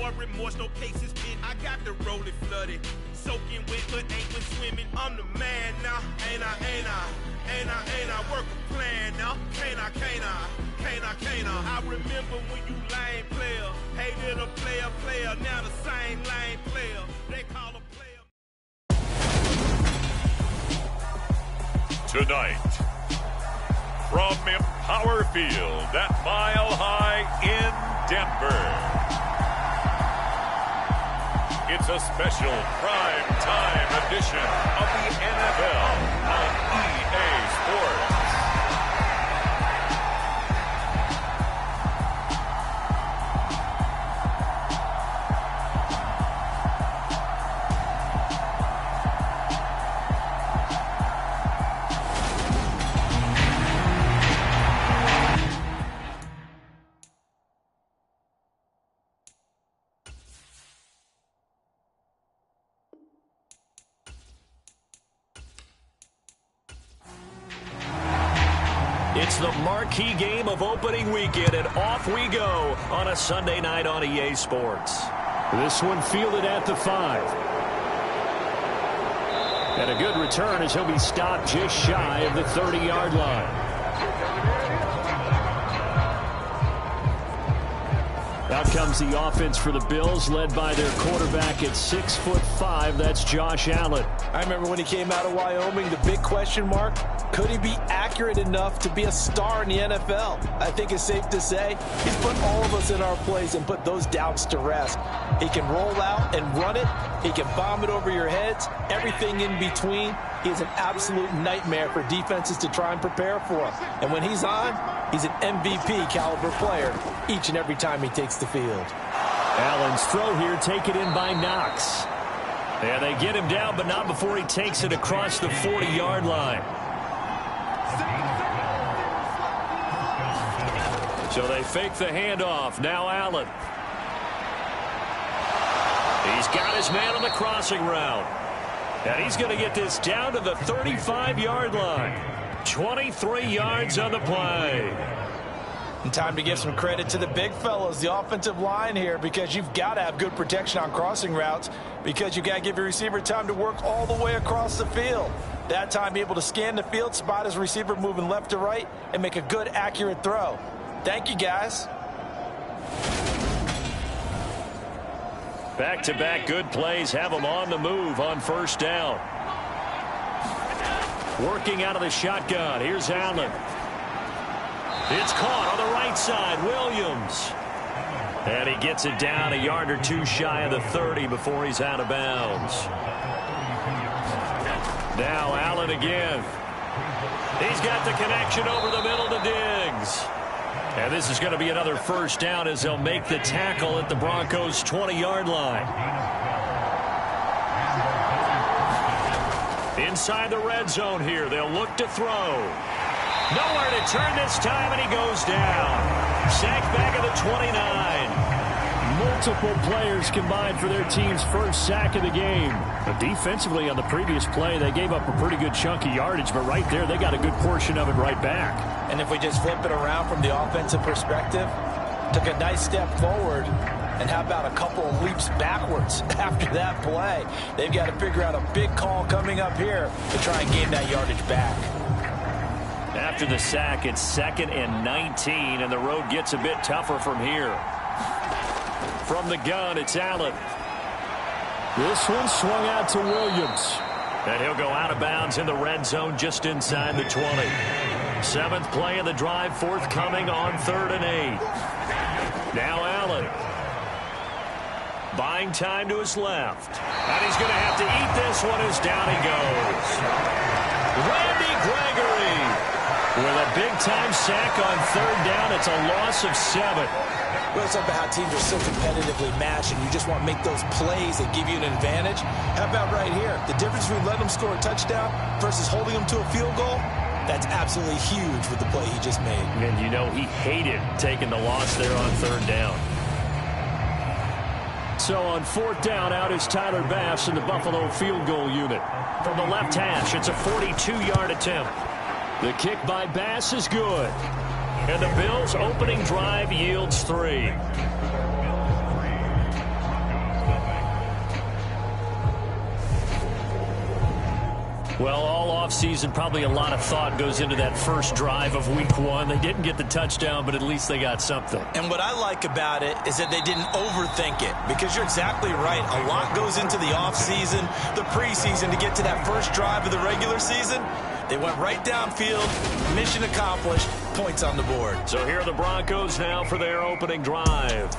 or remorse, no cases pinned. I got the rolling flooded, soaking wet, but ain't been swimming. I'm the man now, ain't I work a plan now, can't I? I remember when you lame player, hated a player, now the same lame player, they call a player. Tonight, from Empower Field at Mile High in Denver, it's a special prime time edition of the NFL on EA Sports. It's the marquee game of opening weekend, and off we go on a Sunday night on EA Sports. This one fielded at the 5. And a good return as he'll be stopped just shy of the 30-yard line. Out comes the offense for the Bills, led by their quarterback at 6'5". That's Josh Allen. I remember when he came out of Wyoming, the big question mark, could he be accurate enough to be a star in the NFL? I think it's safe to say he's put all of us in our place and put those doubts to rest. He can roll out and run it. He can bomb it over your heads. Everything in between. He is an absolute nightmare for defenses to try and prepare for. And when he's on, he's an MVP caliber player each and every time he takes the field. Allen's throw here taken in by Knox. And they get him down, but not before he takes it across the 40-yard line. So they fake the handoff. Now Allen. He's got his man on the crossing route. And he's going to get this down to the 35-yard line. 23 yards on the play. And time to give some credit to the big fellows, the offensive line here, because you've got to have good protection on crossing routes, because you've got to give your receiver time to work all the way across the field. That time, be able to scan the field, spot his receiver moving left to right, and make a good, accurate throw. Thank you, guys. Back-to-back good plays have them on the move on first down. Working out of the shotgun. Here's Allen. It's caught on the right side. Williams. And he gets it down a yard or two shy of the 30 before he's out of bounds. Now Allen again. He's got the connection over the middle to Diggs. And this is going to be another first down as they'll make the tackle at the Broncos' 20-yard line. Inside the red zone here, they'll look to throw. Nowhere to turn this time, and he goes down. Sacked back at the 29. Multiple players combined for their team's first sack of the game. But defensively on the previous play, they gave up a pretty good chunk of yardage, but right there, they got a good portion of it right back. And if we just flip it around from the offensive perspective, took a nice step forward, and how about a couple of leaps backwards after that play? They've got to figure out a big call coming up here to try and gain that yardage back. After the sack, it's 2nd and 19, and the road gets a bit tougher from here. From the gun, it's Allen. This one swung out to Williams. And he'll go out of bounds in the red zone just inside the 20. 7th play of the drive forthcoming on 3rd and 8. Now Allen. Buying time to his left. And he's going to have to eat this one as down he goes. Randy Gregory with a big-time sack on 3rd down. It's a loss of 7. Well, it's about how teams are so competitively matched, and you just want to make those plays that give you an advantage. How about right here? The difference between letting them score a touchdown versus holding them to a field goal, that's absolutely huge with the play he just made. And you know he hated taking the loss there on 3rd down. So on 4th down, out is Tyler Bass in the Buffalo field goal unit. From the left hash, it's a 42-yard attempt. The kick by Bass is good. And the Bills' opening drive yields 3. Well, all offseason, probably a lot of thought goes into that first drive of week one. They didn't get the touchdown, but at least they got something. And what I like about it is that they didn't overthink it, because you're exactly right. A lot goes into the offseason, the preseason, to get to that first drive of the regular season. They went right downfield, mission accomplished, points on the board. So here are the Broncos now for their opening drive.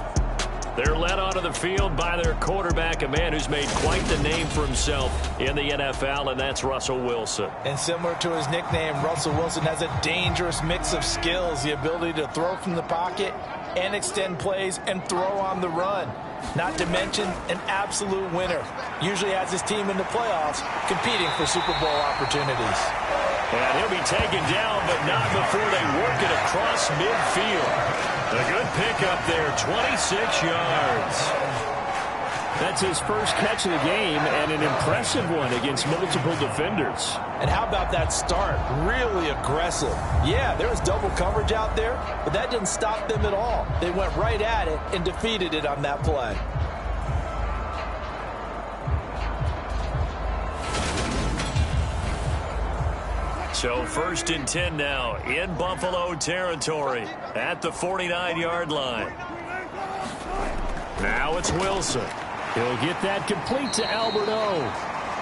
They're led onto the field by their quarterback, a man who's made quite the name for himself in the NFL, and that's Russell Wilson. And similar to his nickname, Russell Wilson has a dangerous mix of skills, the ability to throw from the pocket and extend plays and throw on the run. Not to mention an absolute winner. Usually has his team in the playoffs competing for Super Bowl opportunities. And he'll be taken down, but not before they work it across midfield. A good pickup there, 26 yards. That's his first catch of the game, and an impressive one against multiple defenders. And how about that start? Really aggressive. Yeah, there was double coverage out there, but that didn't stop them at all. They went right at it and defeated it on that play. So 1st and 10 now in Buffalo territory at the 49-yard line. Now it's Wilson. He'll get that complete to Albert O.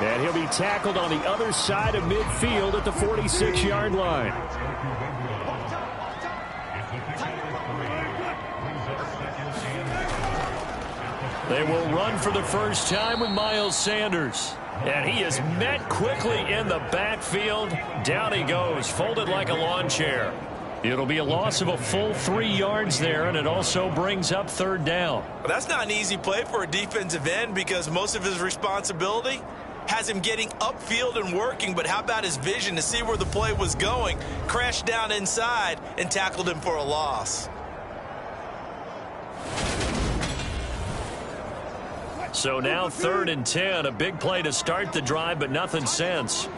And he'll be tackled on the other side of midfield at the 46-yard line. They will run for the first time with Miles Sanders. And he is met quickly in the backfield. Down he goes, folded like a lawn chair. It'll be a loss of a full 3 yards there, and it also brings up 3rd down. Well, that's not an easy play for a defensive end, because most of his responsibility has him getting upfield and working, but how about his vision to see where the play was going? Crashed down inside and tackled him for a loss. So now 3rd and 10, a big play to start the drive, but nothing since.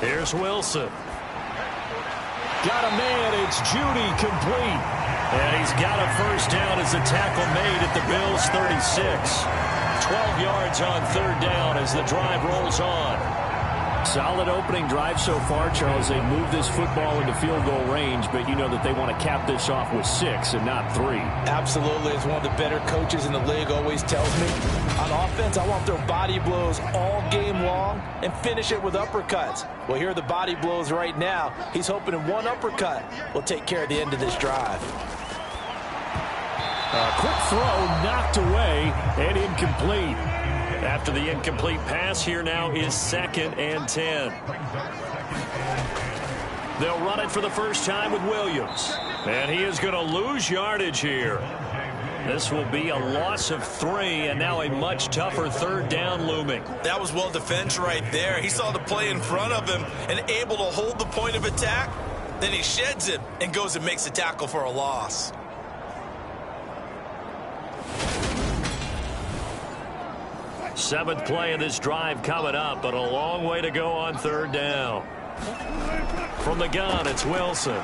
Here's Wilson. Got a man, it's Judy, complete. And he's got a first down as the tackle made at the Bills' 36. 12 yards on 3rd down as the drive rolls on. Solid opening drive so far, Charles. They moved this football into field goal range, but you know that they want to cap this off with 6 and not 3. Absolutely. As one of the better coaches in the league always tells me, on offense, I want their body blows all game long and finish it with uppercuts. Well, here are the body blows right now. He's hoping in one uppercut will take care of the end of this drive. A quick throw knocked away and incomplete. After the incomplete pass, here now is 2nd and 10. They'll run it for the first time with Williams. And he is going to lose yardage here. This will be a loss of 3, and now a much tougher 3rd down looming. That was well defense right there. He saw the play in front of him and able to hold the point of attack. Then he sheds it and goes and makes a tackle for a loss. Seventh play of this drive coming up, but a long way to go on 3rd down. From the gun, it's Wilson.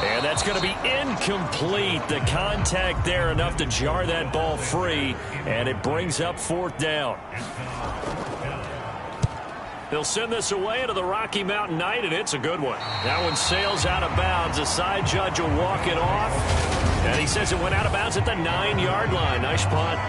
And that's going to be incomplete. The contact there enough to jar that ball free, and it brings up 4th down. They'll send this away into the Rocky Mountain Night, and it's a good one. That one sails out of bounds. The side judge will walk it off, and he says it went out of bounds at the 9-yard line. Nice punt.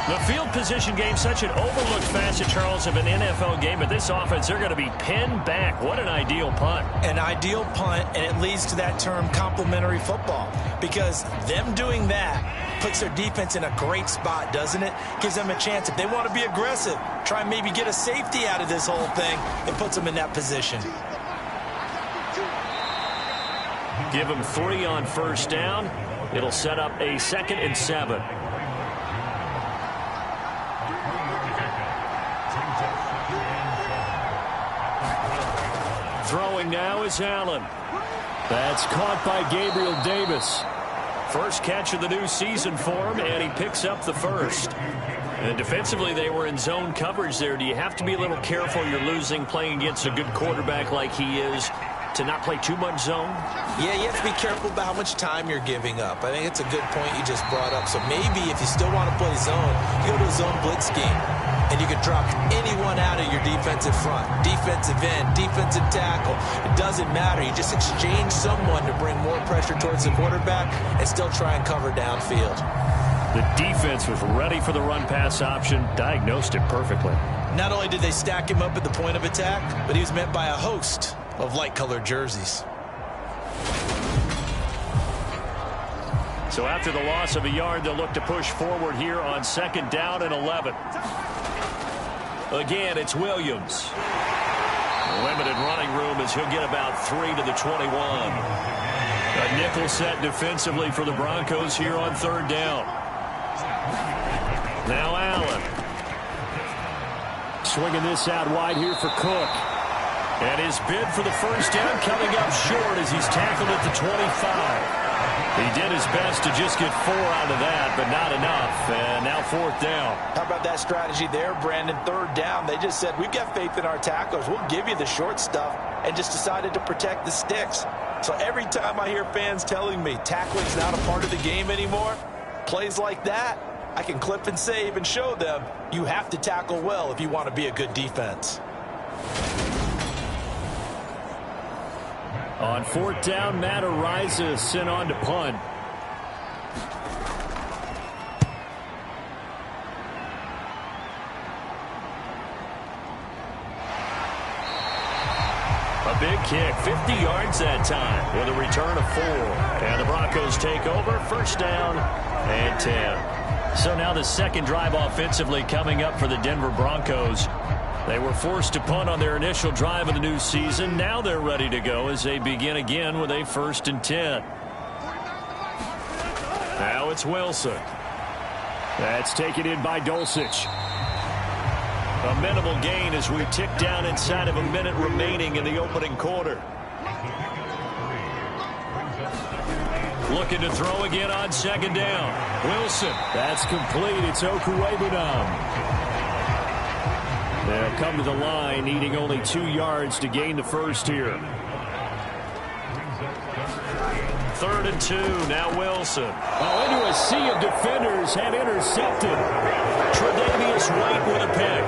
The field position game, such an overlooked facet, Charles, of an NFL game. But this offense, they're going to be pinned back. What an ideal punt. An ideal punt, and it leads to that term complementary football. Because them doing that puts their defense in a great spot, doesn't it? Gives them a chance. If they want to be aggressive, try and maybe get a safety out of this whole thing, it puts them in that position. Give them 3 on 1st down. It'll set up a 2nd and 7. Throwing now is Allen. That's caught by Gabriel Davis. First catch of the new season for him, and he picks up the first. And defensively, they were in zone coverage there. Do you have to be a little careful? You're losing playing against a good quarterback like he is to not play too much zone? Yeah, you have to be careful about how much time you're giving up. I think it's a good point you just brought up. So maybe if you still want to play zone, you go to a zone blitz scheme. and you can drop anyone out of your defensive front. Defensive end, defensive tackle. It doesn't matter. You just exchange someone to bring more pressure towards the quarterback and still try and cover downfield. The defense was ready for the run-pass option, diagnosed it perfectly. Not only did they stack him up at the point of attack, but he was met by a host of light-colored jerseys. So after the loss of a yard, they'll look to push forward here on 2nd down and 11. Again, it's Williams. Limited running room as he'll get about 3 to the 21. A nickel set defensively for the Broncos here on 3rd down. Now Allen. Swinging this out wide here for Cook. And his bid for the first down coming up short as he's tackled at the 25. He did his best to just get 4 out of that, but not enough. And now 4th down. How about that strategy there, Brandon? 3rd down. They just said, we've got faith in our tacklers. We'll give you the short stuff, and just decided to protect the sticks. So every time I hear fans telling me tackling's not a part of the game anymore, plays like that, I can clip and save and show them you have to tackle well if you want to be a good defense. On 4th down, Matt Ariza sent on to punt. A big kick, 50 yards that time with a return of 4. And the Broncos take over, 1st down and 10. So now the 2nd drive offensively coming up for the Denver Broncos. They were forced to punt on their initial drive of the new season. Now they're ready to go as they begin again with a 1st and 10. Now it's Wilson. That's taken in by Dulcich. A minimal gain as we tick down inside of a minute remaining in the opening quarter. Looking to throw again on 2nd down. Wilson. That's complete. It's Okuwebunam. They'll come to the line, needing only 2 yards to gain the first here. 3rd and 2, now Wilson. Into a sea of defenders and intercepted. Tre'Davious White with a pick.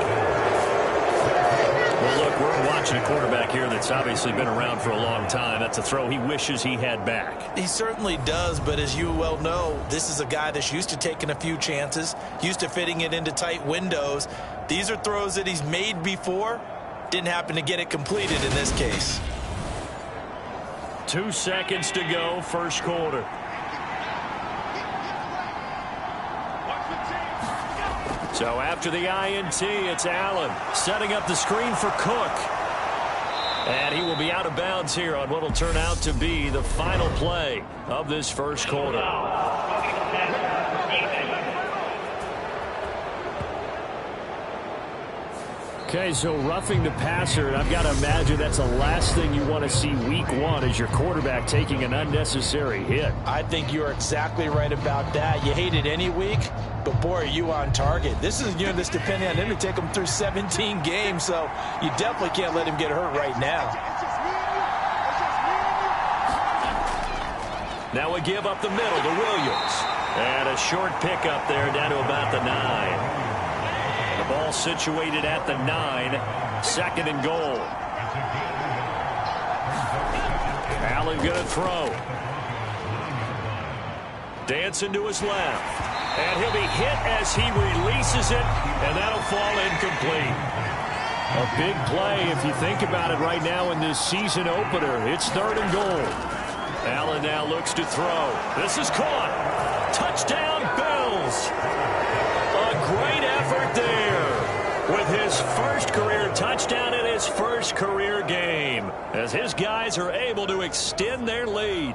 Well, look, we're watching a quarterback here that's obviously been around for a long time. That's a throw he wishes he had back. He certainly does, but as you well know, this is a guy that's used to taking a few chances, used to fitting it into tight windows. These are throws that he's made before. Didn't happen to get it completed in this case. 2 seconds to go, 1st quarter. So after the INT, it's Allen setting up the screen for Cook. And he will be out of bounds here on what will turn out to be the final play of this 1st quarter. Okay, so roughing the passer, and I've got to imagine that's the last thing you want to see week 1 is your quarterback taking an unnecessary hit. I think you're exactly right about that. You hate it any week, but boy, are you on target. This is a unit that's depending on him to take him through 17 games, so you definitely can't let him get hurt right now. Now a give up the middle to Williams. And a short pickup there down to about the 9. The ball situated at the 9. 2nd and goal. Allen going to throw. Dancing to his left. And he'll be hit as he releases it. And that'll fall incomplete. A big play if you think about it right now in this season opener. It's 3rd and goal. Allen now looks to throw. This is caught. Touchdown, Bills. A great effort there with his 1st career touchdown in his 1st career game as his guys are able to extend their lead.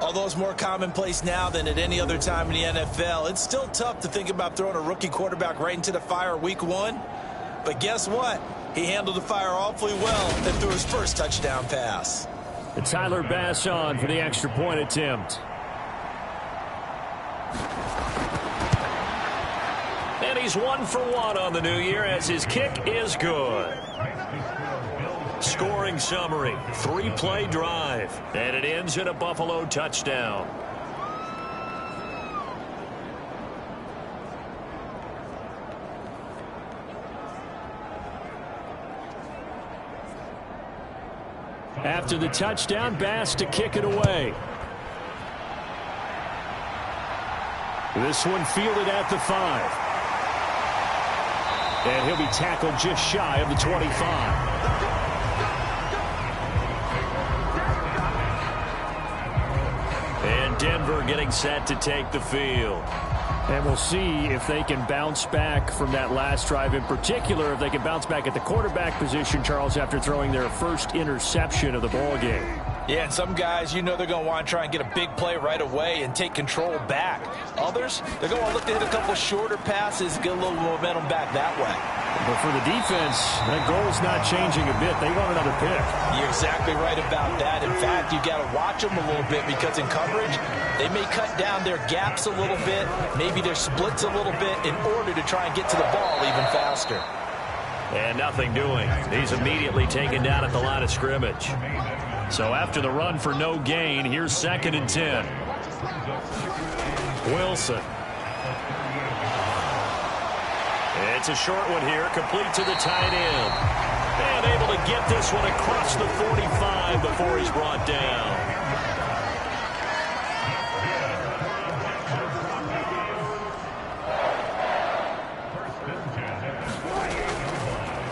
Although it's more commonplace now than at any other time in the NFL, it's still tough to think about throwing a rookie quarterback right into the fire week 1. But guess what? He handled the fire awfully well and threw his 1st touchdown pass. And Tyler Bass on for the extra point attempt. And he's 1 for 1 on the new year as his kick is good. Scoring summary, 3-play drive, and it ends in a Buffalo touchdown. After the touchdown, Bass to kick it away. This one fielded at the 5. And he'll be tackled just shy of the 25. And Denver getting set to take the field. And we'll see if they can bounce back from that last drive, in particular, if they can bounce back at the quarterback position, Charles, after throwing their first interception of the ball game. Yeah, and some guys, you know, they're going to want to try and get a big play right away and take control back. Others, they're going to look to hit a couple shorter passes, get a little momentum back that way. But for the defense, that goal's not changing a bit. They want another pick. You're exactly right about that. In fact, you got to watch them a little bit because in coverage, they may cut down their gaps a little bit, maybe their splits a little bit in order to try and get to the ball even faster. And nothing doing. He's immediately taken down at the line of scrimmage. So after the run for no gain, here's 2nd and 10. Wilson. It's a short one here, complete to the tight end. And able to get this one across the 45 before he's brought down.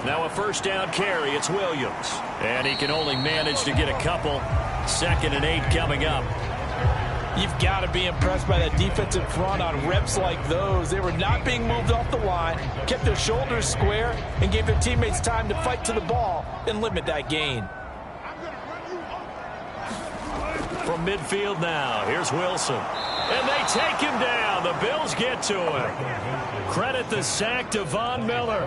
Now a first down carry, it's Williams. And he can only manage to get a couple. 2nd and 8 coming up. You've got to be impressed by that defensive front on reps like those. They were not being moved off the line, kept their shoulders square, and gave their teammates time to fight to the ball and limit that gain. From midfield now, here's Wilson. And they take him down. The Bills get to him. Credit the sack to Von Miller.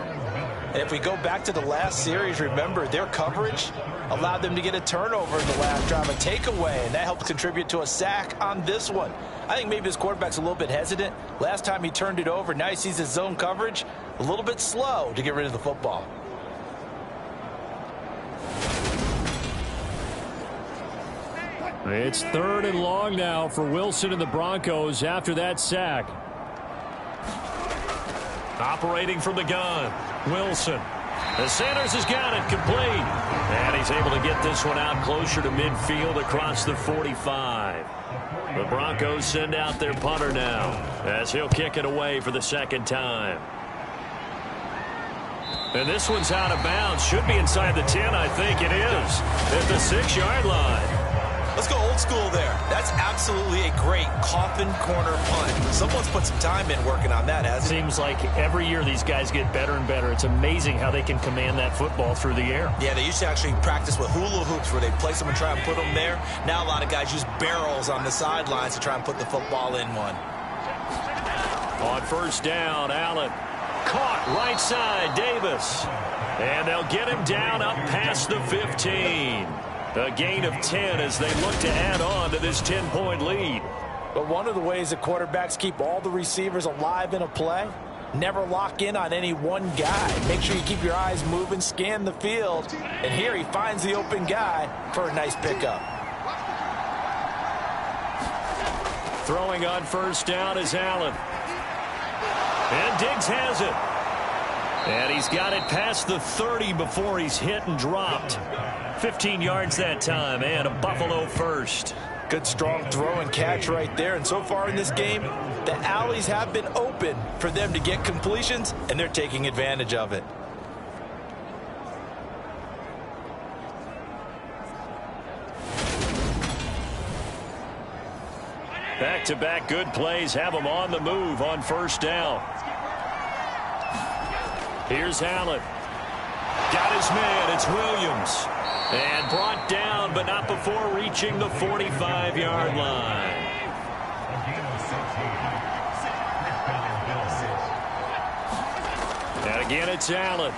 And if we go back to the last series, remember, their coverage allowed them to get a turnover in the last drive, a takeaway, and that helped contribute to a sack on this one. I think maybe this quarterback's a little bit hesitant. Last time he turned it over, now he sees his zone coverage a little bit slow to get rid of the football. It's 3rd and long now for Wilson and the Broncos after that sack. Operating from the gun, Wilson. The Sanders has got it complete. And he's able to get this one out closer to midfield across the 45. The Broncos send out their punter now as he'll kick it away for the 2nd time. And this one's out of bounds. Should be inside the 10, I think it is. At the 6-yard line. Let's go old school there. That's absolutely a great coffin corner punt. Someone's put some time in working on that, hasn't it? Seems like every year these guys get better and better. It's amazing how they can command that football through the air. Yeah, they used to actually practice with hula hoops where they place them and try and put them there. Now a lot of guys use barrels on the sidelines to try and put the football in one. On first down, Allen. Caught right side, Davis. And they'll get him down up past the 15. A gain of 10 as they look to add on to this 10-point lead. But one of the ways that quarterbacks keep all the receivers alive in a play, never lock in on any one guy. Make sure you keep your eyes moving, scan the field. And here he finds the open guy for a nice pickup. Throwing on first down is Allen. And Diggs has it. And he's got it past the 30 before he's hit and dropped. 15 yards that time, and a Buffalo first. Good strong throw and catch right there. And so far in this game, the alleys have been open for them to get completions, and they're taking advantage of it. Back-to-back good plays have them on the move on first down. Here's Allen. Got his man. It's Williams. And brought down, but not before reaching the 45-yard line. And again, it's Allen.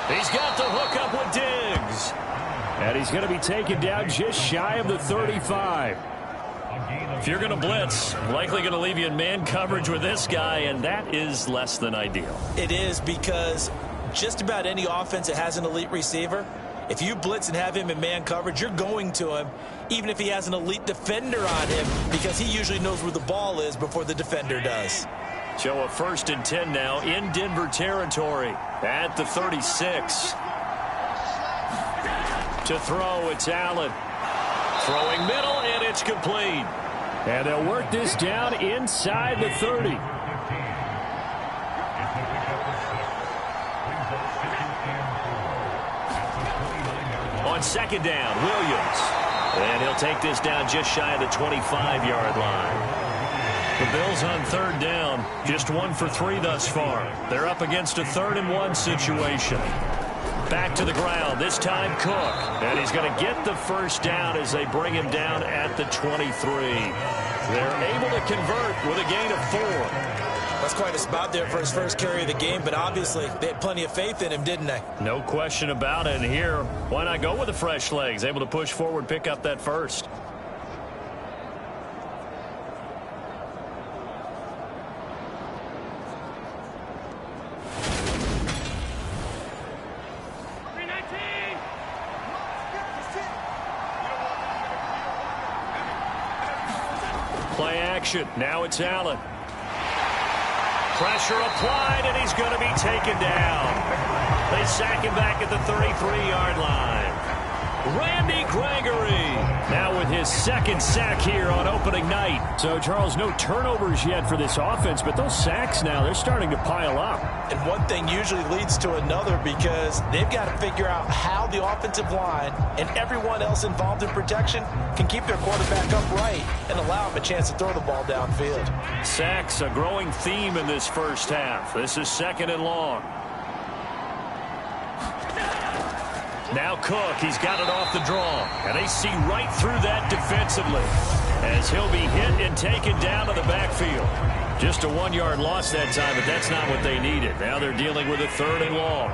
He's got the hook up with Diggs. And he's going to be taken down just shy of the 35. If you're going to blitz, likely going to leave you in man coverage with this guy, and that is less than ideal. It is, because just about any offense that has an elite receiver, if you blitz and have him in man coverage, you're going to him, even if he has an elite defender on him, because he usually knows where the ball is before the defender does. So a 1st and 10 now in Denver territory at the 36. To throw, it's Allen. Throwing middle, and it's complete. And they'll work this down inside the 30. On second down, Williams. And he'll take this down just shy of the 25-yard line. The Bills on third down, just 1 for 3 thus far. They're up against a 3rd-and-1 situation. Back to the ground, this time Cook. And he's going to get the first down as they bring him down at the 23. They're able to convert with a gain of 4. That's quite a spot there for his first carry of the game, but obviously they had plenty of faith in him, didn't they? No question about it. And here, why not go with the fresh legs? Able to push forward, pick up that first. Play action. Now it's Allen. Pressure applied, and he's going to be taken down. They sack him back at the 33-yard line. Randy Gregory now with his second sack here on opening night. So, Charles, no turnovers yet for this offense, but those sacks now, they're starting to pile up. And one thing usually leads to another because they've got to figure out how the offensive line and everyone else involved in protection can keep their quarterback upright and allow him a chance to throw the ball downfield. Sacks, a growing theme in this first half. This is 2nd and long. Now Cook, he's got it off the draw. And they see right through that defensively as he'll be hit and taken down to the backfield. Just a 1-yard loss that time, but that's not what they needed. Now they're dealing with a 3rd and long.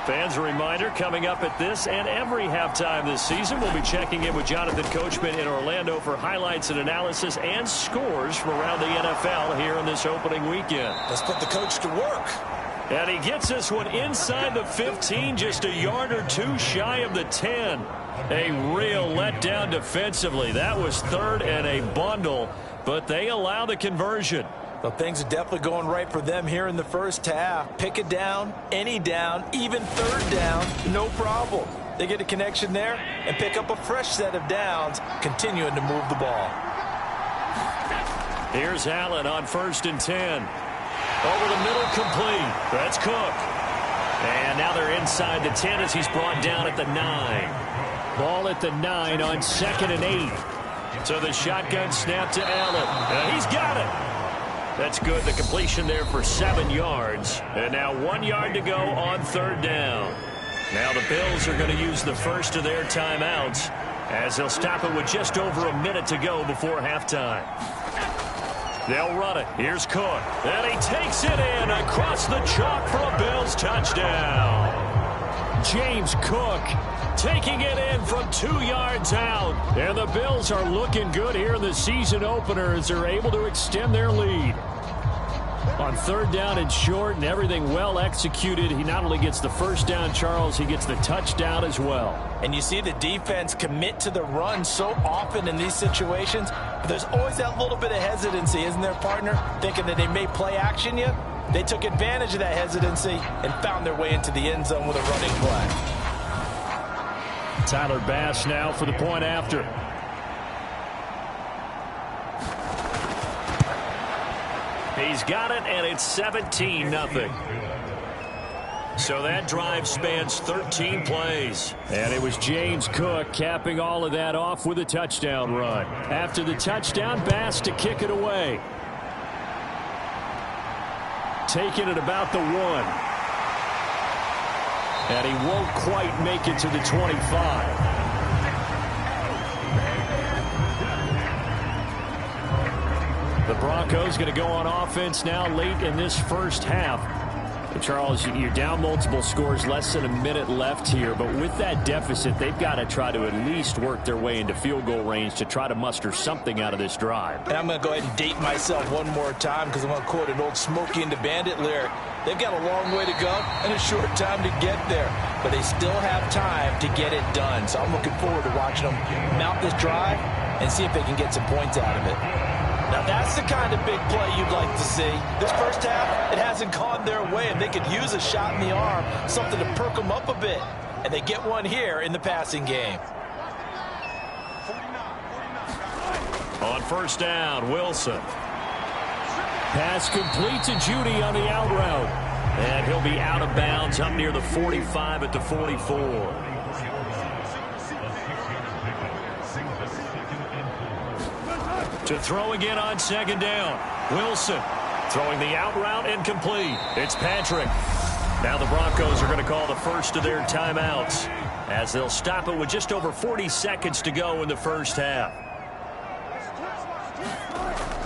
Fans, a reminder, coming up at this and every halftime this season, we'll be checking in with Jonathan Coachman in Orlando for highlights and analysis and scores from around the NFL here in this opening weekend. Let's put the coach to work. And he gets this one inside the 15, just a yard or 2 shy of the 10. A real letdown defensively. That was 3rd and a bundle, but they allow the conversion. Well, things are definitely going right for them here in the first half. Pick it down, any down, even 3rd down, no problem. They get a connection there and pick up a fresh set of downs, continuing to move the ball. Here's Allen on 1st and 10. Over the middle, complete. That's Cook. And now they're inside the 10 as he's brought down at the 9. Ball at the 9 on 2nd and 8. So the shotgun snap to Allen. And he's got it. That's good. The completion there for 7 yards. And now 1 yard to go on 3rd down. Now the Bills are going to use the first of their timeouts as they'll stop it with just over a minute to go before halftime. They'll run it. Here's Cook. And he takes it in across the chalk for a Bills touchdown. James Cook taking it in from 2 yards out. And the Bills are looking good here in the season opener as they're able to extend their lead. On 3rd down and short and everything well executed, he not only gets the first down, Charles, he gets the touchdown as well. And you see the defense commit to the run so often in these situations, but there's always that little bit of hesitancy, isn't there, partner? Thinking that they may play action you. They took advantage of that hesitancy and found their way into the end zone with a running play. Tyler Bass now for the point after. He's got it, and it's 17-0. So that drive spans 13 plays. And it was James Cook capping all of that off with a touchdown run. After the touchdown, Bass to kick it away. Taking it about the 1. And he won't quite make it to the 25. The Broncos going to go on offense now late in this first half. And Charles, you're down multiple scores, less than a minute left here. But with that deficit, they've got to try to at least work their way into field goal range to try to muster something out of this drive. And I'm going to go ahead and date myself one more time because I'm going to quote an old Smokey and the Bandit lyric. They've got a long way to go and a short time to get there. But they still have time to get it done. So I'm looking forward to watching them mount this drive and see if they can get some points out of it. Now, that's the kind of big play you'd like to see. This first half, it hasn't gone their way, and they could use a shot in the arm, something to perk them up a bit. and they get one here in the passing game. On first down, Wilson. Pass complete to Judy on the out route. And he'll be out of bounds up near the 45 at the 44. To throw again on second down. Wilson throwing the out route incomplete. It's Patrick. Now the Broncos are going to call the first of their timeouts as they'll stop it with just over 40 seconds to go in the first half.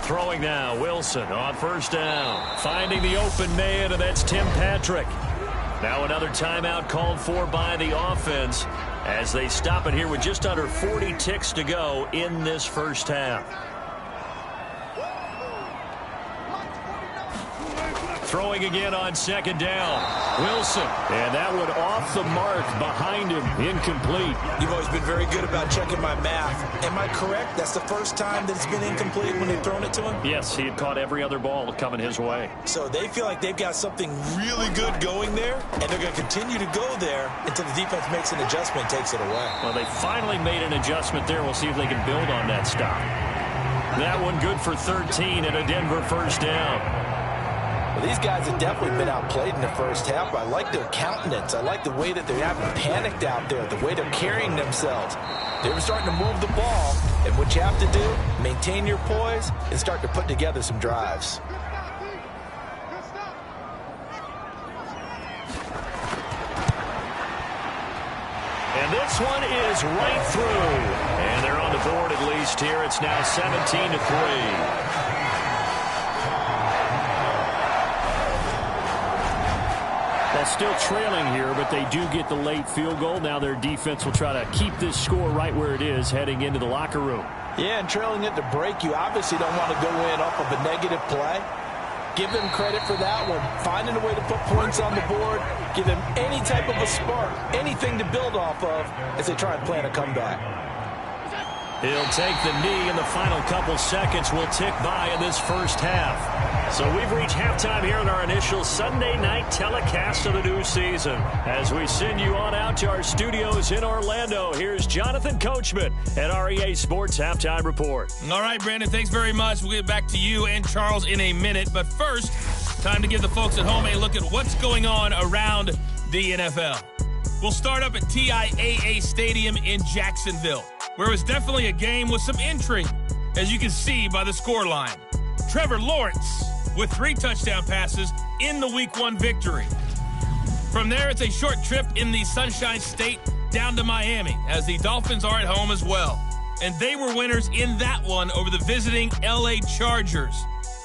Throwing now, Wilson on first down. Finding the open man, and that's Tim Patrick. Now another timeout called for by the offense as they stop it here with just under 40 ticks to go in this first half. Throwing again on second down. Wilson. And that one off the mark behind him. Incomplete. You've always been very good about checking my math. Am I correct? That's the first time that it's been incomplete when they've thrown it to him? Yes, he had caught every other ball coming his way. So they feel like they've got something really good going there, and they're going to continue to go there until the defense makes an adjustment and takes it away. Well, they finally made an adjustment there. We'll see if they can build on that stop. That one good for 13 and a Denver first down. Well, these guys have definitely been outplayed in the first half. I like their countenance. I like the way that they haven't panicked out there, the way they're carrying themselves. They're starting to move the ball, and what you have to do, maintain your poise and start to put together some drives. And this one is right through. And they're on the board at least here. It's now 17-3. Still trailing here, but they do get the late field goal. Now their defense will try to keep this score right where it is heading into the locker room. Yeah, and trailing at the break, you obviously don't want to go in off of a negative play. Give them credit for that one. Finding a way to put points on the board. Give them any type of a spark, anything to build off of as they try and plan a comeback. He'll take the knee, and the final couple seconds will tick by in this first half. So we've reached halftime here in our initial Sunday night telecast of the new season. As we send you on out to our studios in Orlando, here's Jonathan Coachman at our EA Sports Halftime Report. All right, Brandon, thanks very much. We'll get back to you and Charles in a minute. But first, time to give the folks at home a look at what's going on around the NFL. We'll start up at TIAA Stadium in Jacksonville, where it was definitely a game with some intrigue, as you can see by the scoreline. Trevor Lawrence with 3 touchdown passes in the Week 1 victory. From there, it's a short trip in the Sunshine State down to Miami, as the Dolphins are at home as well. And they were winners in that one over the visiting LA Chargers.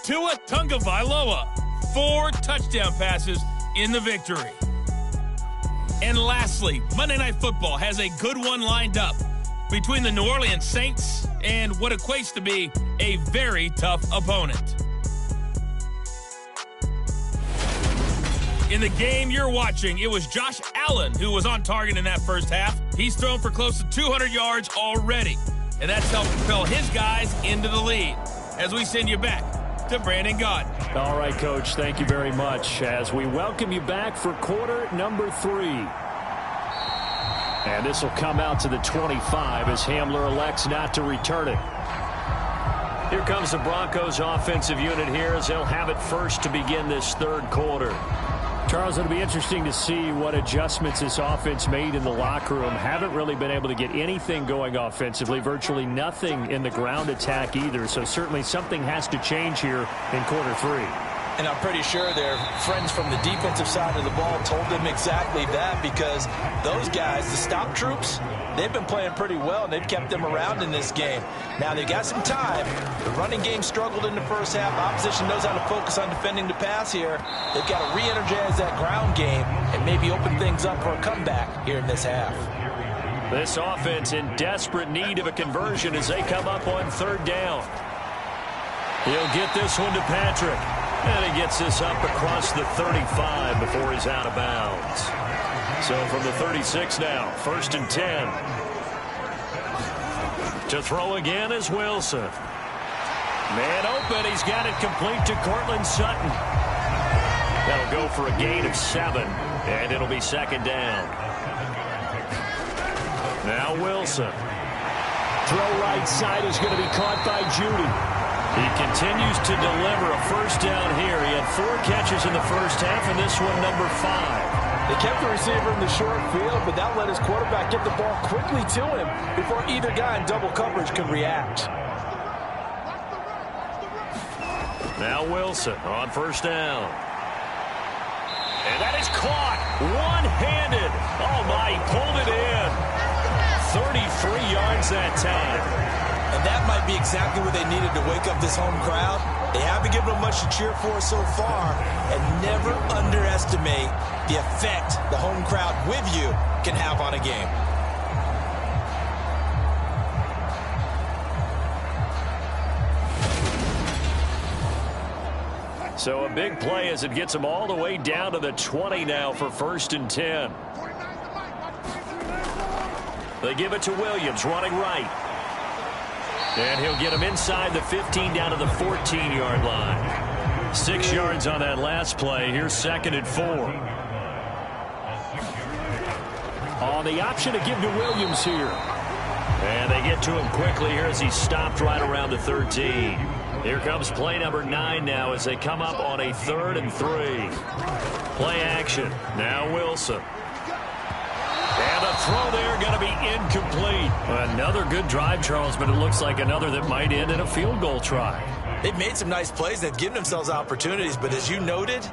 Tua Tagovailoa, 4 touchdown passes in the victory. And lastly, Monday Night Football has a good one lined up between the New Orleans Saints and what equates to be a very tough opponent. In the game you're watching, it was Josh Allen who was on target in that first half. He's thrown for close to 200 yards already, and that's helped propel his guys into the lead. As we send you back to Brandon Gaudin. All right, Coach, thank you very much as we welcome you back for quarter number 3. And this will come out to the 25 as Hamler elects not to return it. Here comes the Broncos offensive unit here as they'll have it first to begin this third quarter. Charles, it'll be interesting to see what adjustments this offense made in the locker room. Haven't really been able to get anything going offensively, virtually nothing in the ground attack either. So certainly something has to change here in quarter 3. And I'm pretty sure their friends from the defensive side of the ball told them exactly that, because those guys, the stop troops, they've been playing pretty well, and they've kept them around in this game. Now, they got some time. The running game struggled in the first half. Opposition knows how to focus on defending the pass here. They've got to re-energize that ground game and maybe open things up for a comeback here in this half. This offense in desperate need of a conversion as they come up on third down. He'll get this one to Patrick. And he gets this up across the 35 before he's out of bounds. So from the 36 now, 1st and 10. To throw again is Wilson. Man open, he's got it complete to Cortland Sutton. That'll go for a gain of 7, and it'll be 2nd down. Now Wilson. Throw right side is going to be caught by Judy. He continues to deliver a first down here. He had 4 catches in the first half, and this one number 5. They kept the receiver in the short field, but that let his quarterback get the ball quickly to him before either guy in double coverage could react. Now Wilson on first down. And that is caught one-handed. Oh, my, he pulled it in. 33 yards that time. And that might be exactly what they needed to wake up this home crowd. They haven't given them much to cheer for so far. And never underestimate the effect the home crowd with you can have on a game. So a big play as it gets them all the way down to the 20 now for 1st and 10. They give it to Williams running right. And he'll get him inside the 15 down to the 14-yard line. 6 yards on that last play. Here's 2nd and 4. On the option to give to Williams here. And they get to him quickly here as he stopped right around the 13. Here comes play number 9 now as they come up on a 3rd and 3. Play action. Now Wilson. And a throw there going to be incomplete. Another good drive, Charles, but it looks like another that might end in a field goal try. They've made some nice plays. They've given themselves opportunities, but as you noted,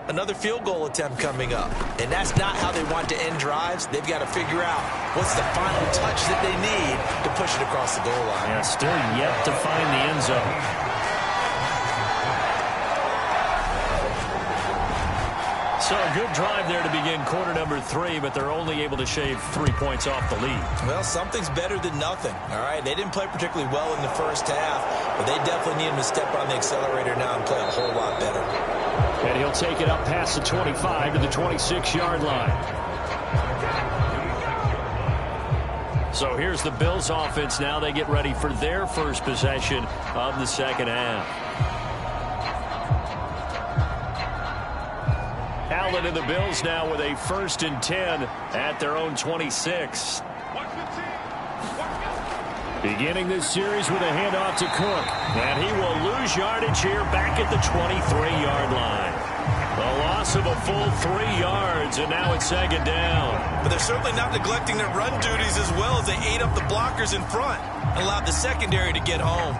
another field goal attempt coming up. And that's not how they want to end drives. They've got to figure out what's the final touch that they need to push it across the goal line. Yeah, still yet to find the end zone. So a good drive there to begin quarter number 3, but they're only able to shave 3 points off the lead. Well, something's better than nothing, all right? They didn't play particularly well in the first half, but they definitely need him to step on the accelerator now and play a whole lot better. And he'll take it up past the 25 to the 26-yard line. So here's the Bills offense now. They get ready for their first possession of the second half. Allen and the Bills now with a 1st and 10 at their own 26. Beginning this series with a handoff to Cook. And he will lose yardage here back at the 23-yard line. A loss of a full 3 yards, and now it's 2nd down. But they're certainly not neglecting their run duties as well as they ate up the blockers in front and allowed the secondary to get home.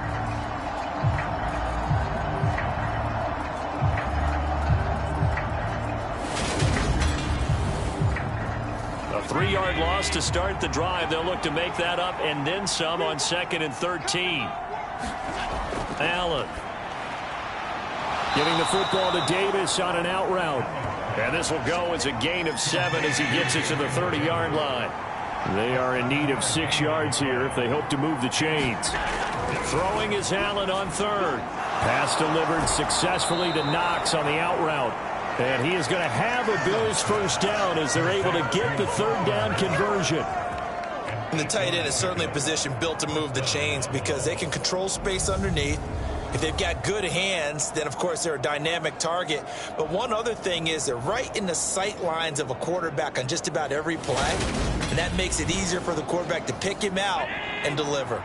A 3-yard loss to start the drive. They'll look to make that up and then some on 2nd and 13. Allen giving the football to Davis on an out route. And this will go as a gain of 7 as he gets it to the 30-yard line. They are in need of 6 yards here if they hope to move the chains. Throwing is Allen on 3rd. Pass delivered successfully to Knox on the out route. And he is going to have a Bills first down as they're able to get the 3rd down conversion. And the tight end is certainly a position built to move the chains because they can control space underneath. If they've got good hands, then, of course, they're a dynamic target. But one other thing is they're right in the sight lines of a quarterback on just about every play. And that makes it easier for the quarterback to pick him out and deliver.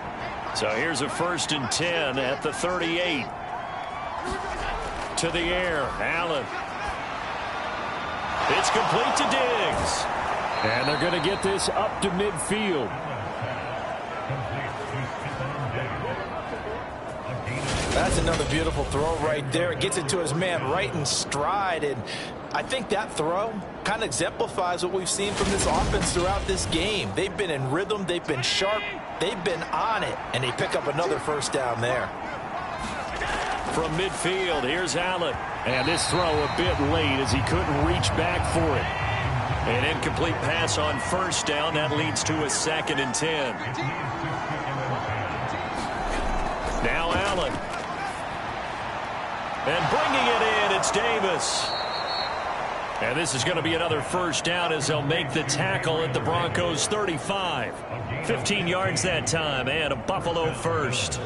So here's a 1st and 10 at the 38. To the air, Allen. It's complete to Diggs. And they're going to get this up to midfield. That's another beautiful throw right there. It gets it to his man right in stride. And I think that throw kind of exemplifies what we've seen from this offense throughout this game. They've been in rhythm. They've been sharp. They've been on it. And they pick up another first down there. From midfield, here's Allen. And this throw a bit late as he couldn't reach back for it. An incomplete pass on first down. That leads to a 2nd and 10. Now Allen. And bringing it in, it's Davis. And this is going to be another first down as they'll make the tackle at the Broncos 35. 15 yards that time and a Buffalo first.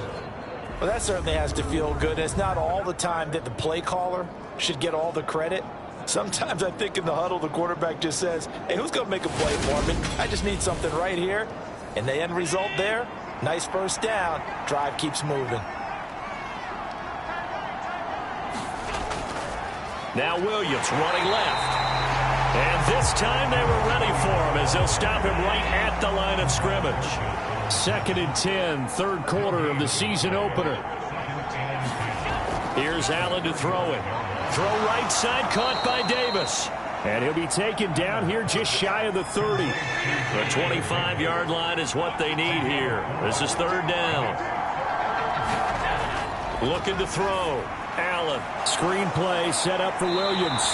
Well, that certainly has to feel good. It's not all the time that the play caller should get all the credit. Sometimes I think in the huddle, the quarterback just says, hey, who's going to make a play for me? I just need something right here. And the end result there, nice first down. Drive keeps moving. Now Williams running left. And this time they were ready for him as they'll stop him right at the line of scrimmage. 2nd and 10, third quarter of the season opener. Here's Allen to throw it. Throw right side, caught by Davis. And he'll be taken down here just shy of the 30. The 25-yard line is what they need here. This is 3rd down. Looking to throw. Allen. Screen play set up for Williams.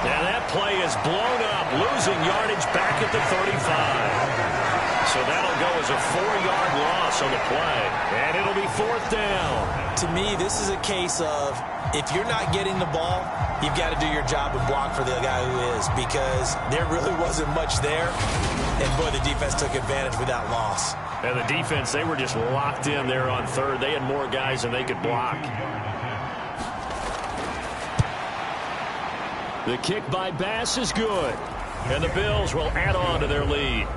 Now that play is blown up, losing yardage back at the 35. So that'll go as a 4-yard loss on the play. And it'll be 4th down. To me, this is a case of if you're not getting the ball, you've got to do your job and block for the guy who is, because there really wasn't much there. And, boy, the defense took advantage with that loss. And the defense, they were just locked in there on 3rd. They had more guys than they could block. The kick by Bass is good. And the Bills will add on to their lead.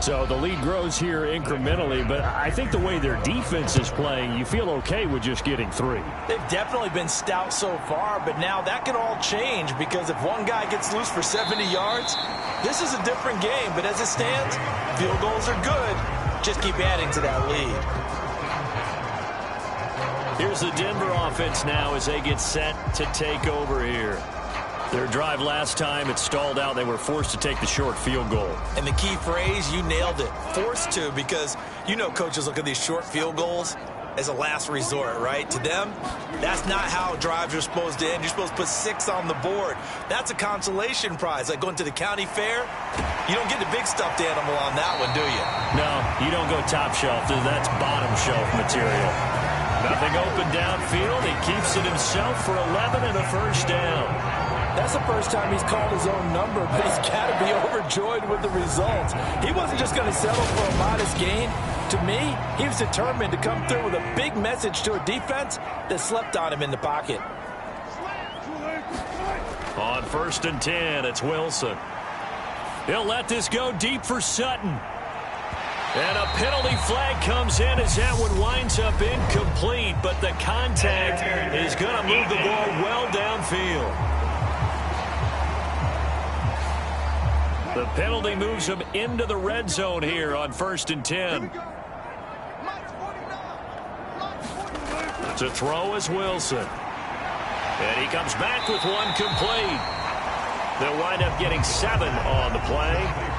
So the lead grows here incrementally, but I think the way their defense is playing, you feel okay with just getting 3. They've definitely been stout so far, but now that can all change, because if one guy gets loose for 70 yards, this is a different game. But as it stands, field goals are good. Just keep adding to that lead. Here's the Denver offense now as they get set to take over here. Their drive last time, it stalled out. They were forced to take the short field goal. And the key phrase, you nailed it, forced to, because you know coaches look at these short field goals as a last resort, right? To them, that's not how drives are supposed to end. You're supposed to put 6 on the board. That's a consolation prize. Like going to the county fair, you don't get the big stuffed animal on that one, do you? No, you don't go top shelf. That's bottom shelf material. Nothing open downfield. He keeps it himself for 11 and a first down. That's the first time he's called his own number, but he's got to be overjoyed with the results. He wasn't just going to settle for a modest gain. To me, he was determined to come through with a big message to a defense that slept on him in the pocket. On 1st and 10, it's Wilson. He'll let this go deep for Sutton. And a penalty flag comes in as that one winds up incomplete, but the contact is going to move the ball well downfield. The penalty moves him into the red zone here on 1st and 10. To throw is Wilson. And he comes back with one complete. They'll wind up getting 7 on the play,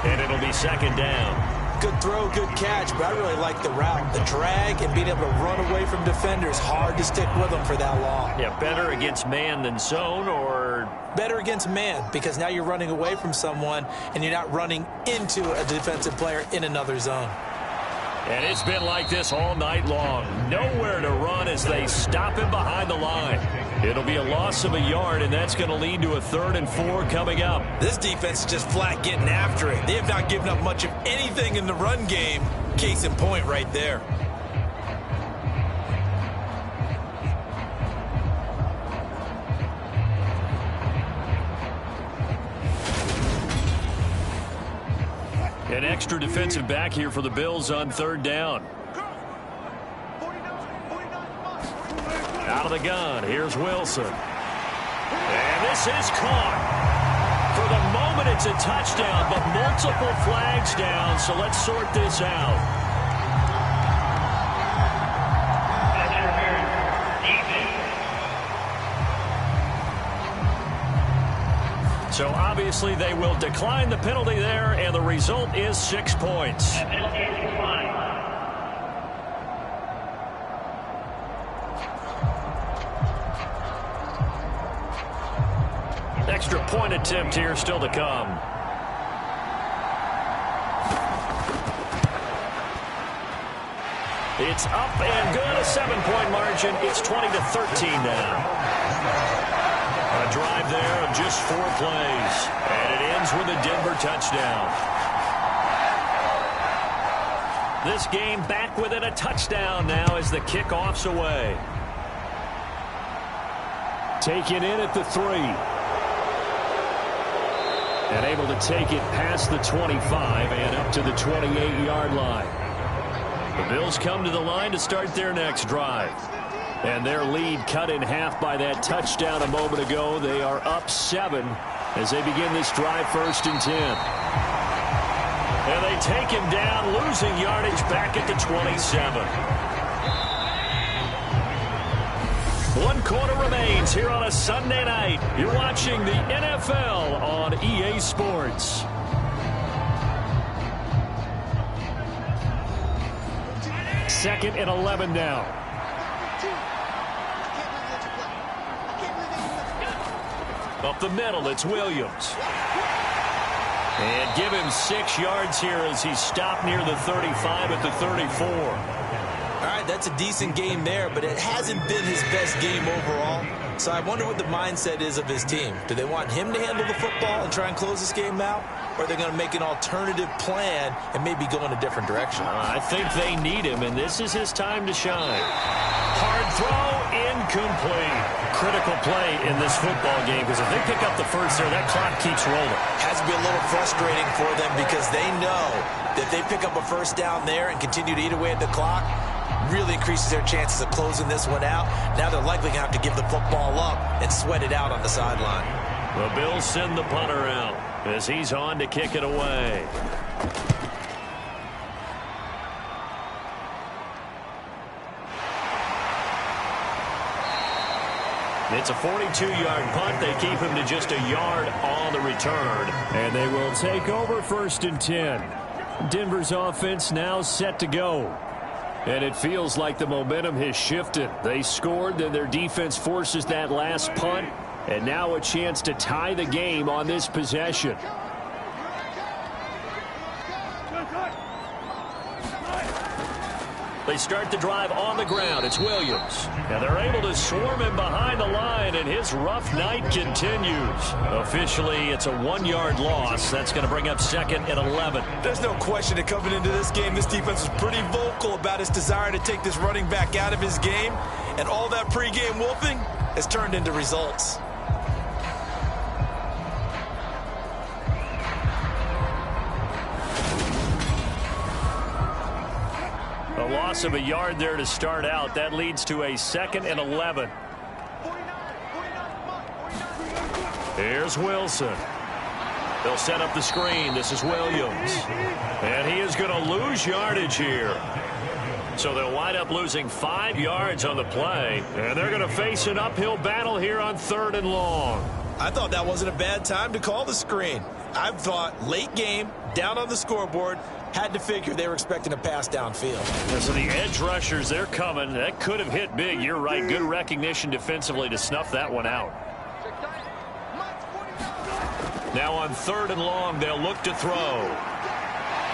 and it'll be 2nd down. Good throw, good catch, but I really like the route. The drag and being able to run away from defenders, hard to stick with them for that long. Yeah, better against man than zone, or? Better against man, because now you're running away from someone and you're not running into a defensive player in another zone. And it's been like this all night long. Nowhere to run as they stop him behind the line. It'll be a loss of a yard, and that's going to lead to a 3rd and 4 coming up. This defense is just flat getting after it. They have not given up much of anything in the run game. Case in point right there. An extra defensive back here for the Bills on 3rd down. Out of the gun, here's Wilson. And this is caught. For the moment, it's a touchdown, but multiple flags down, so let's sort this out. So obviously they will decline the penalty there, and the result is 6 points. Extra point attempt here still to come. It's up and good, a 7-point margin. It's 20-13 now. A drive there of just 4 plays, and it ends with a Denver touchdown. This game back within a touchdown now as the kickoff's away. Taken in at the 3. And able to take it past the 25 and up to the 28-yard line. The Bills come to the line to start their next drive. And their lead cut in half by that touchdown a moment ago. They are up 7 as they begin this drive, 1st and 10. And they take him down, losing yardage back at the 27. 1 quarter remains here on a Sunday night. You're watching the NFL on EA Sports. Second and 11 now. Up the middle, it's Williams. And give him 6 yards here as he's stopped near the 35 at the 34. All right, that's a decent game there, but it hasn't been his best game overall. So I wonder what the mindset is of his team. Do they want him to handle the football and try and close this game out? Or are they going to make an alternative plan and maybe go in a different direction? I think they need him, and this is his time to shine. Hard throw, incomplete. Critical play in this football game because if they pick up the first there, that clock keeps rolling. Has to be a little frustrating for them because they know that if they pick up a first down there and continue to eat away at the clock, really increases their chances of closing this one out. Now they're likely going to have to give the football up and sweat it out on the sideline. The Bills send the punter out as he's on to kick it away. It's a 42-yard punt. They keep him to just a yard on the return. And they will take over 1st and 10. Denver's offense now set to go. And it feels like the momentum has shifted. They scored, then their defense forces that last punt. And now a chance to tie the game on this possession. They start the drive on the ground. It's Williams. And they're able to swarm him behind the line, and his rough night continues. Officially, it's a 1-yard loss. That's going to bring up 2nd and 11. There's no question that coming into this game, this defense was pretty vocal about its desire to take this running back out of his game. And all that pregame wolfing has turned into results. A loss of a yard there to start out. That leads to a 2nd and 11. Here's Wilson. They'll set up the screen. This is Williams. And he is going to lose yardage here. So they'll wind up losing 5 yards on the play. And they're going to face an uphill battle here on 3rd and long. I thought that wasn't a bad time to call the screen. I thought late game, down on the scoreboard, had to figure they were expecting a pass downfield. So the edge rushers, they're coming. That could have hit big. You're right. Good recognition defensively to snuff that one out. Now on 3rd and long, they'll look to throw.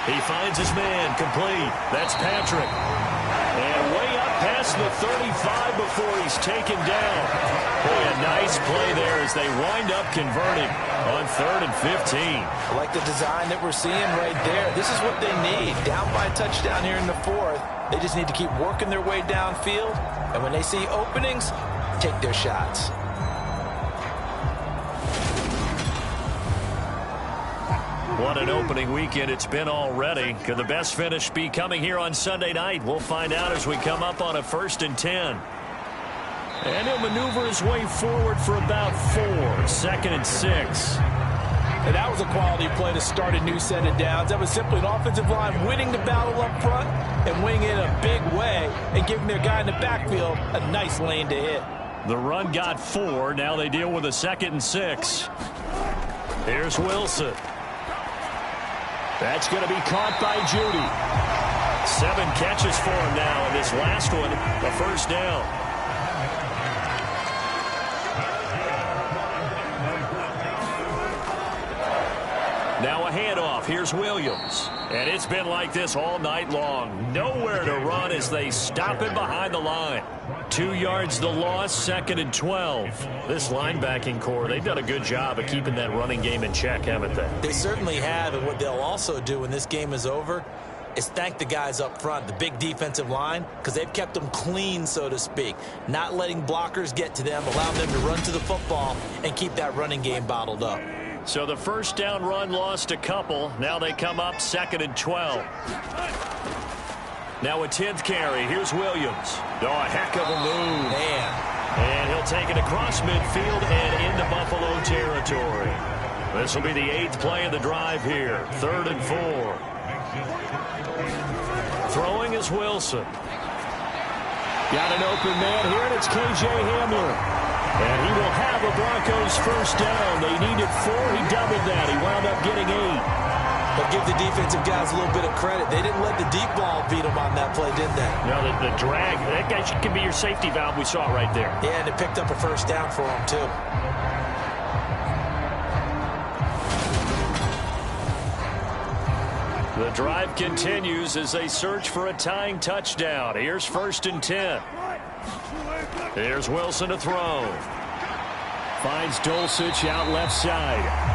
He finds his man complete. That's Patrick. And way up past the 35 before he's taken down. Boy, a nice play there as they wind up converting on 3rd and 15. I like the design that we're seeing right there. This is what they need. Down by a touchdown here in the 4th. They just need to keep working their way downfield. And when they see openings, take their shots. What an opening weekend it's been already. Could the best finish be coming here on Sunday night? We'll find out as we come up on a 1st and 10. And he'll maneuver his way forward for about 4. 2nd and 6. And that was a quality play to start a new set of downs. That was simply an offensive line winning the battle up front and winning it in a big way and giving their guy in the backfield a nice lane to hit. The run got 4. Now they deal with a 2nd and 6. Here's Wilson. That's going to be caught by Judy. 7 catches for him now, and this last one, a 1st down. Now a handoff. Here's Williams. And it's been like this all night long. Nowhere to run as they stop him behind the line. 2 yards the loss, 2nd and 12. This linebacking core, they've done a good job of keeping that running game in check, haven't they? They certainly have, and what they'll also do when this game is over is thank the guys up front, the big defensive line, because they've kept them clean, so to speak, not letting blockers get to them, allowing them to run to the football and keep that running game bottled up. So the first down run lost a couple. Now they come up 2nd and 12. Now a 10th carry. Here's Williams. Oh, a heck of a move. Man. And he'll take it across midfield and into Buffalo territory. This will be the 8th play of the drive here. 3rd and 4. Throwing is Wilson. Got an open man here, and it's K.J. Hamler. And he will have a Broncos first down. They needed 4. He doubled that. He wound up getting 8. But give the defensive guys a little bit of credit. They didn't let the deep ball beat them on that play, did they? No, the drag, that guy can be your safety valve. We saw it right there. Yeah, and it picked up a first down for him, too. The drive continues as they search for a tying touchdown. Here's 1st and 10. Here's Wilson to throw. Finds Dulcich out left side.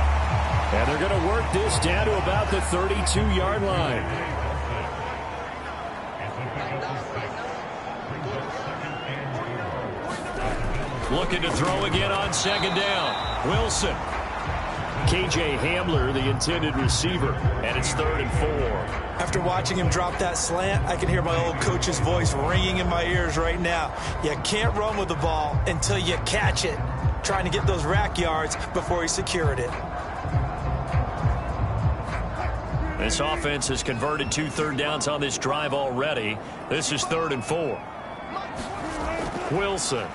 And they're going to work this down to about the 32-yard line. Looking to throw again on 2nd down. Wilson. K.J. Hamler, the intended receiver. And it's 3rd and 4. After watching him drop that slant, I can hear my old coach's voice ringing in my ears right now. You can't run with the ball until you catch it. Trying to get those rack yards before he secured it. This offense has converted 2 third downs on this drive already. This is 3rd and 4. Wilson.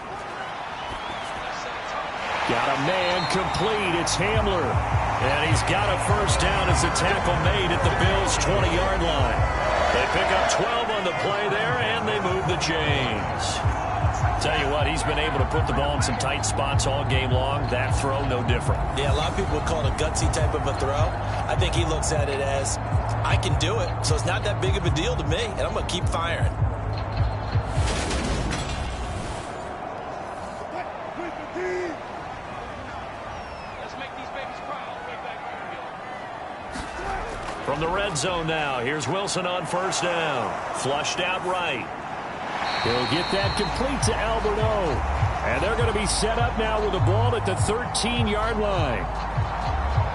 Got a man complete. It's Hamler. And he's got a first down as the tackle made at the Bills' 20-yard line. They pick up 12 on the play there, and they move the chains. Tell you what, he's been able to put the ball in some tight spots all game long. That throw, no different. Yeah, a lot of people would call it a gutsy type of a throw. I think he looks at it as, I can do it, so it's not that big of a deal to me, and I'm going to keep firing. From the red zone now, here's Wilson on 1st down. Flushed out right. He'll get that complete to Albert O. And they're going to be set up now with the ball at the 13-yard line.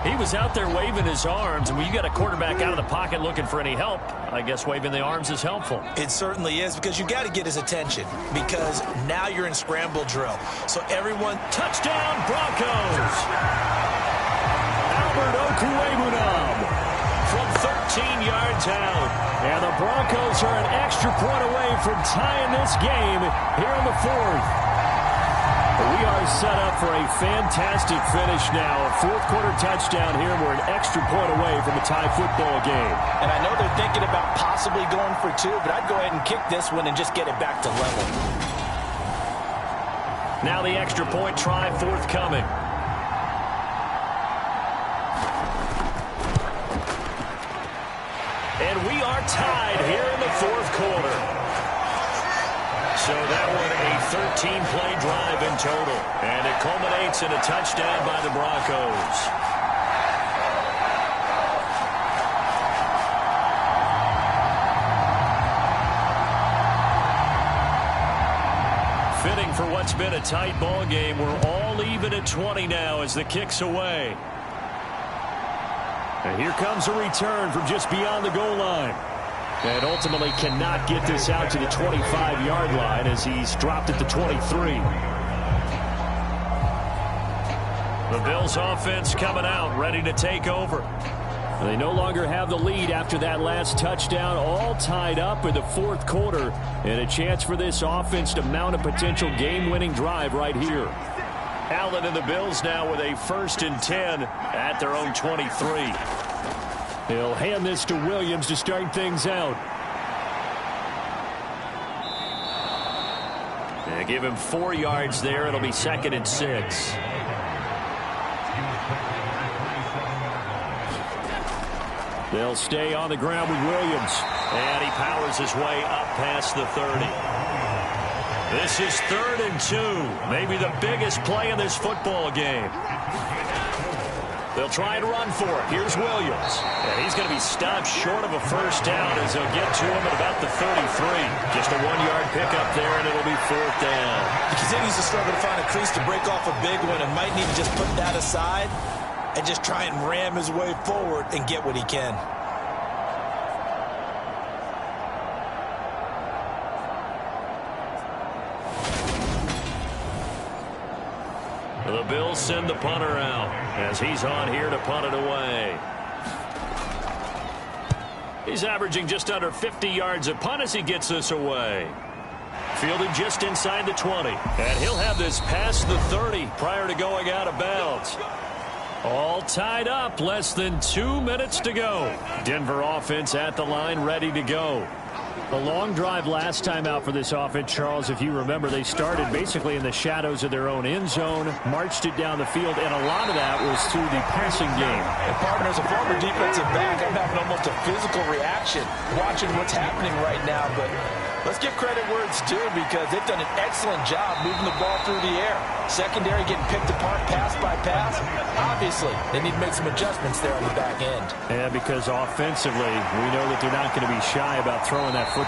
He was out there waving his arms, and when you got a quarterback out of the pocket looking for any help, I guess waving the arms is helpful. It certainly is, because you got to get his attention, because now you're in scramble drill. So everyone, touchdown Broncos! Albert Okwuegbunam from 13 yards out. And the Broncos are an extra point away from tying this game here in the 4th. We are set up for a fantastic finish now. A 4th quarter touchdown here. We're an extra point away from a tie football game. And I know they're thinking about possibly going for 2, but I'd go ahead and kick this one and just get it back to level. Now the extra point try forthcoming. And we are tied here in the 4th quarter. So that one a 13-play drive in total. And it culminates in a touchdown by the Broncos. Fitting for what's been a tight ball game. We're all even at 20 now as the kick's away. And here comes a return from just beyond the goal line. And ultimately cannot get this out to the 25-yard line as he's dropped at the 23. The Bills offense coming out, ready to take over. They no longer have the lead after that last touchdown, all tied up in the 4th quarter. And a chance for this offense to mount a potential game-winning drive right here. Allen and the Bills now with a 1st and 10 at their own 23. He'll hand this to Williams to start things out. They give him 4 yards there. It'll be 2nd and 6. They'll stay on the ground with Williams. And he powers his way up past the 30. This is 3rd and 2. Maybe the biggest play in this football game. They'll try and run for it. Here's Williams. And he's going to be stopped short of a first down as they'll get to him at about the 33. Just a 1-yard pickup there, and it'll be 4th down. He continues to struggle to find a crease to break off a big one and might need to just put that aside and just try and ram his way forward and get what he can. The Bills send the punter out as he's on here to punt it away. He's averaging just under 50 yards a punt as he gets this away. Fielded just inside the 20. And he'll have this past the 30 prior to going out of bounds. All tied up, less than 2 minutes to go. Denver offense at the line, ready to go. A long drive last time out for this offense, Charles. If you remember, they started basically in the shadows of their own end zone, marched it down the field, and a lot of that was through the passing game. And partner, as a former defensive back, I'm having almost a physical reaction watching what's happening right now. But let's give credit where it's due because they've done an excellent job moving the ball through the air. Secondary getting picked apart pass by pass. Obviously, they need to make some adjustments there on the back end. Yeah, because offensively, we know that they're not going to be shy about throwing that football.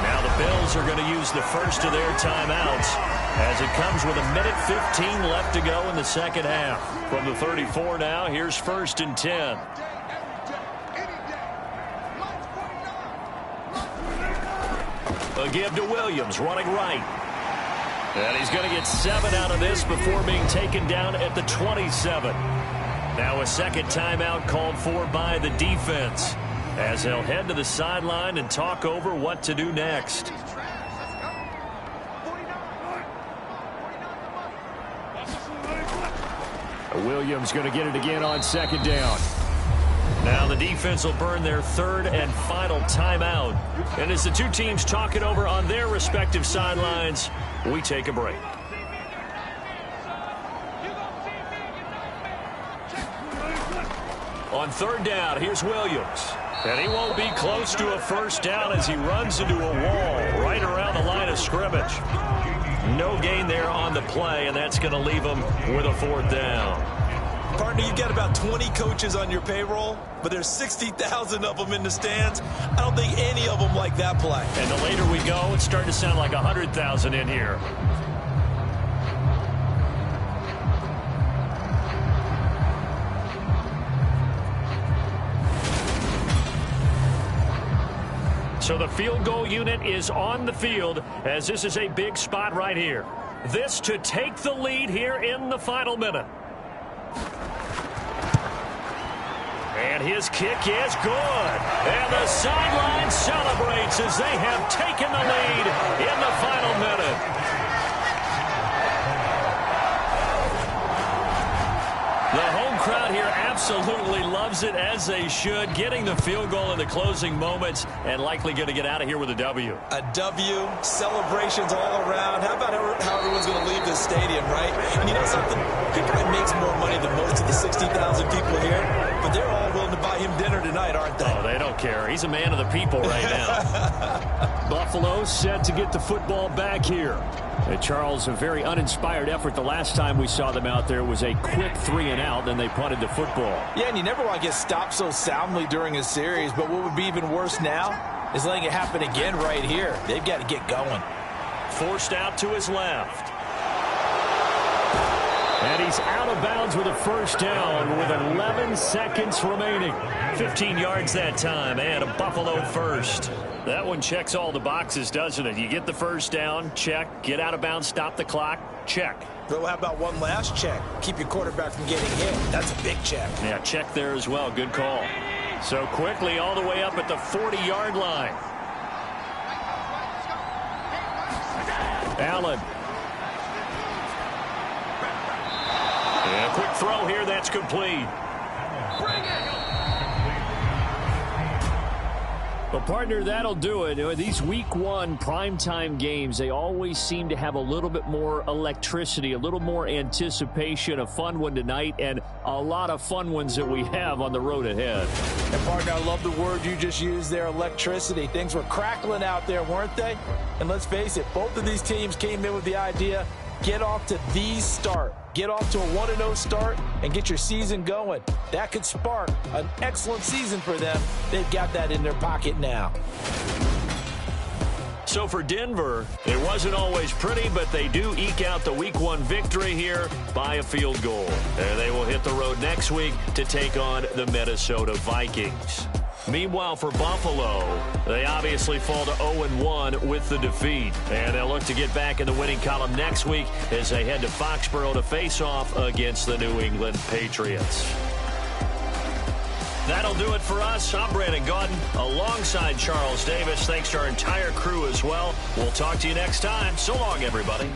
Now the Bills are going to use the first of their timeouts as it comes with 1:15 left to go in the second half. From the 34 now, here's 1st and 10. A give to Williams, running right. And he's going to get 7 out of this before being taken down at the 27. Now a second timeout called for by the defense as they'll head to the sideline and talk over what to do next. Williams going to get it again on 2nd down. Now the defense will burn their 3rd and final timeout. And as the two teams talk it over on their respective sidelines, we take a break. On 3rd down, here's Williams. And he won't be close to a first down as he runs into a wall right around the line of scrimmage. No gain there on the play, and that's going to leave him with a 4th down. Partner, you've got about 20 coaches on your payroll, but there's 60,000 of them in the stands. I don't think any of them like that play. And the later we go, it's starting to sound like 100,000 in here. So the field goal unit is on the field as this is a big spot right here. This to take the lead here in the final minute. And his kick is good. And the sideline celebrates as they have taken the lead in the final minute. The home crowd here absolutely loves it, as they should, getting the field goal in the closing moments and likely going to get out of here with a W. A W, celebrations all around. How about how everyone's going to leave this stadium, right? And you know something? He probably makes more money than most of the 60,000 people here, but they're all willing to buy him dinner tonight, aren't they? Oh, they don't care. He's a man of the people right now. Buffalo set to get the football back here. Charles, a very uninspired effort. The last time we saw them out there was a quick 3-and-out, then they punted the football. Yeah, and you never want to get stopped so soundly during a series, but what would be even worse now is letting it happen again right here. They've got to get going. Forced out to his left. And he's out of bounds with a first down with 11 seconds remaining. 15 yards that time, and a Buffalo first. That one checks all the boxes, doesn't it? You get the first down, check. Get out of bounds, stop the clock, check. But how about one last check? Keep your quarterback from getting hit. That's a big check. Yeah, check there as well. Good call. So quickly all the way up at the 40-yard line. Allen. And a quick throw here, that's complete. Well, partner, that'll do it. These Week 1 primetime games, they always seem to have a little bit more electricity, a little more anticipation. A fun one tonight, and a lot of fun ones that we have on the road ahead. And, partner, I love the word you just used there, electricity. Things were crackling out there, weren't they? And let's face it, both of these teams came in with the idea get off to these start. Get off to a 1-0 start and get your season going. That could spark an excellent season for them. They've got that in their pocket now. So for Denver, it wasn't always pretty, but they do eke out the Week 1 victory here by a field goal. And they will hit the road next week to take on the Minnesota Vikings. Meanwhile, for Buffalo, they obviously fall to 0-1 with the defeat. And they'll look to get back in the winning column next week as they head to Foxborough to face off against the New England Patriots. That'll do it for us. I'm Brandon Gaudin alongside Charles Davis. Thanks to our entire crew as well. We'll talk to you next time. So long, everybody.